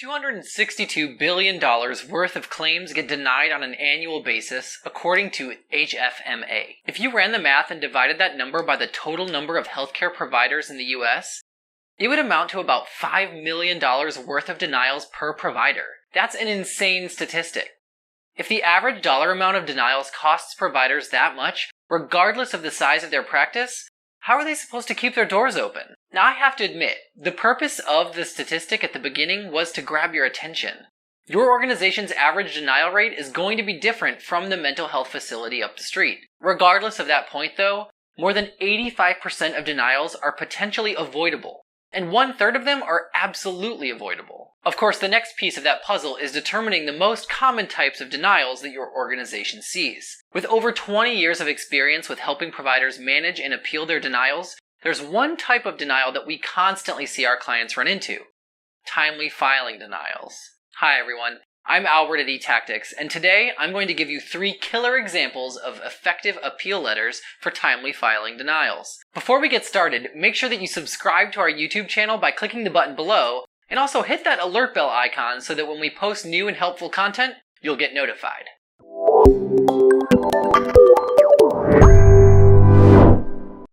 $262 billion worth of claims get denied on an annual basis, according to HFMA. If you ran the math and divided that number by the total number of healthcare providers in the US, it would amount to about $5 million worth of denials per provider. That's an insane statistic. If the average dollar amount of denials costs providers that much, regardless of the size of their practice, how are they supposed to keep their doors open? Now, I have to admit, the purpose of the statistic at the beginning was to grab your attention. Your organization's average denial rate is going to be different from the mental health facility up the street. Regardless of that point, though, more than 85% of denials are potentially avoidable, and 1/3 of them are absolutely avoidable. Of course, the next piece of that puzzle is determining the most common types of denials that your organization sees. With over 20 years of experience with helping providers manage and appeal their denials, there's one type of denial that we constantly see our clients run into: timely filing denials. Hi everyone, I'm Albert at eTactics, and today I'm going to give you 3 killer examples of effective appeal letters for timely filing denials. Before we get started, make sure that you subscribe to our YouTube channel by clicking the button below, and also hit that alert bell icon so that when we post new and helpful content, you'll get notified.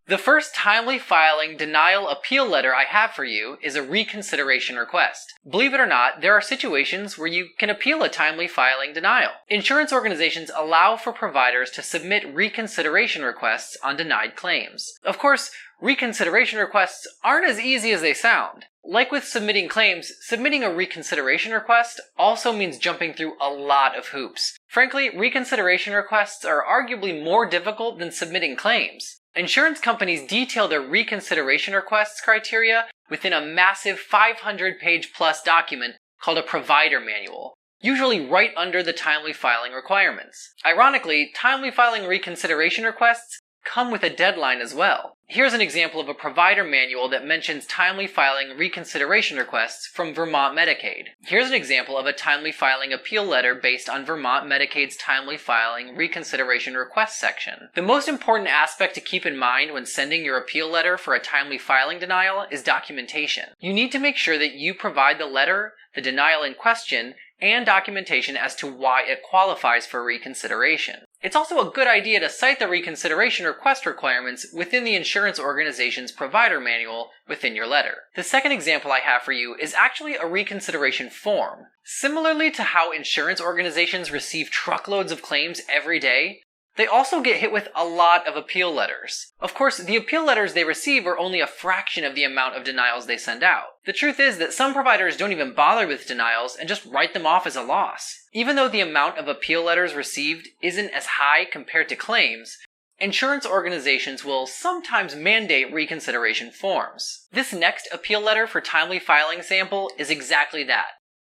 The first timely filing denial appeal letter I have for you is a reconsideration request. Believe it or not, there are situations where you can appeal a timely filing denial. Insurance organizations allow for providers to submit reconsideration requests on denied claims. Of course, reconsideration requests aren't as easy as they sound. Like with submitting claims, submitting a reconsideration request also means jumping through a lot of hoops. Frankly, reconsideration requests are arguably more difficult than submitting claims. Insurance companies detail their reconsideration requests criteria within a massive 500-page plus document called a provider manual, usually right under the timely filing requirements. Ironically, timely filing reconsideration requests come with a deadline as well. Here's an example of a provider manual that mentions timely filing reconsideration requests from Vermont Medicaid. Here's an example of a timely filing appeal letter based on Vermont Medicaid's timely filing reconsideration request section. The most important aspect to keep in mind when sending your appeal letter for a timely filing denial is documentation. You need to make sure that you provide the letter, the denial in question, and documentation as to why it qualifies for reconsideration. It's also a good idea to cite the reconsideration request requirements within the insurance organization's provider manual within your letter. The second example I have for you is actually a reconsideration form. Similarly to how insurance organizations receive truckloads of claims every day, they also get hit with a lot of appeal letters. Of course, the appeal letters they receive are only a fraction of the amount of denials they send out. The truth is that some providers don't even bother with denials and just write them off as a loss. Even though the amount of appeal letters received isn't as high compared to claims, insurance organizations will sometimes mandate reconsideration forms. This next appeal letter for timely filing sample is exactly that: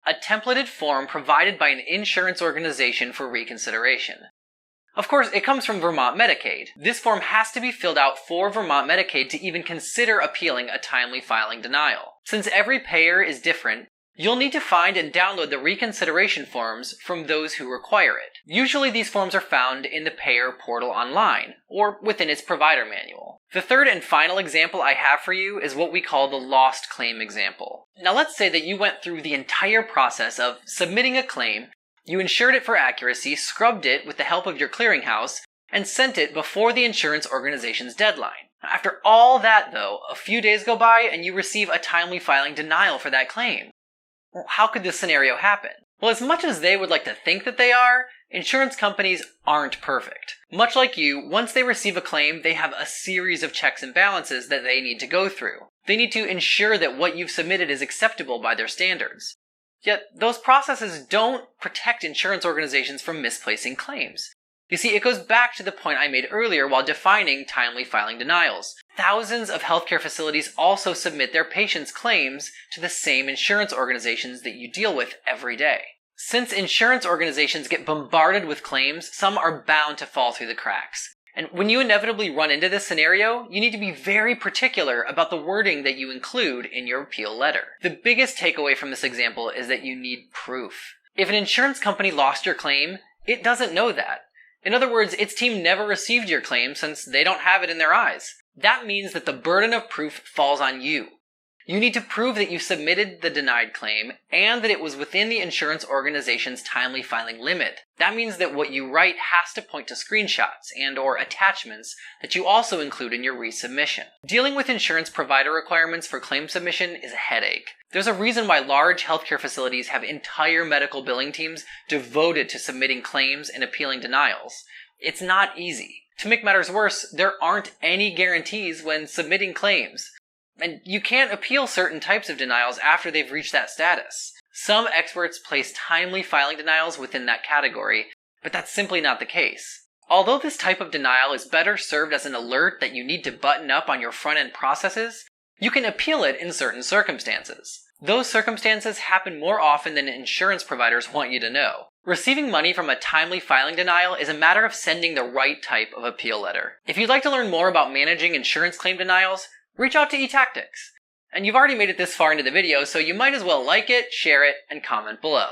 a templated form provided by an insurance organization for reconsideration. Of course, it comes from Vermont Medicaid. This form has to be filled out for Vermont Medicaid to even consider appealing a timely filing denial. Since every payer is different, you'll need to find and download the reconsideration forms from those who require it. Usually these forms are found in the payer portal online, or within its provider manual. The third and final example I have for you is what we call the lost claim example. Now let's say that you went through the entire process of submitting a claim. You insured it for accuracy, scrubbed it with the help of your clearinghouse, and sent it before the insurance organization's deadline. After all that, though, a few days go by and you receive a timely filing denial for that claim. Well, how could this scenario happen? Well, as much as they would like to think that they are, insurance companies aren't perfect. Much like you, once they receive a claim, they have a series of checks and balances that they need to go through. They need to ensure that what you've submitted is acceptable by their standards. Yet, those processes don't protect insurance organizations from misplacing claims. You see, it goes back to the point I made earlier while defining timely filing denials. Thousands of healthcare facilities also submit their patients' claims to the same insurance organizations that you deal with every day. Since insurance organizations get bombarded with claims, some are bound to fall through the cracks. And when you inevitably run into this scenario, you need to be very particular about the wording that you include in your appeal letter. The biggest takeaway from this example is that you need proof. If an insurance company lost your claim, it doesn't know that. In other words, its team never received your claim since they don't have it in their eyes. That means that the burden of proof falls on you. You need to prove that you submitted the denied claim and that it was within the insurance organization's timely filing limit. That means that what you write has to point to screenshots and/or attachments that you also include in your resubmission. Dealing with insurance provider requirements for claim submission is a headache. There's a reason why large healthcare facilities have entire medical billing teams devoted to submitting claims and appealing denials. It's not easy. To make matters worse, there aren't any guarantees when submitting claims. And you can't appeal certain types of denials after they've reached that status. Some experts place timely filing denials within that category, but that's simply not the case. Although this type of denial is better served as an alert that you need to button up on your front-end processes, you can appeal it in certain circumstances. Those circumstances happen more often than insurance providers want you to know. Receiving money from a timely filing denial is a matter of sending the right type of appeal letter. If you'd like to learn more about managing insurance claim denials, reach out to eTactics. And you've already made it this far into the video, so you might as well like it, share it, and comment below.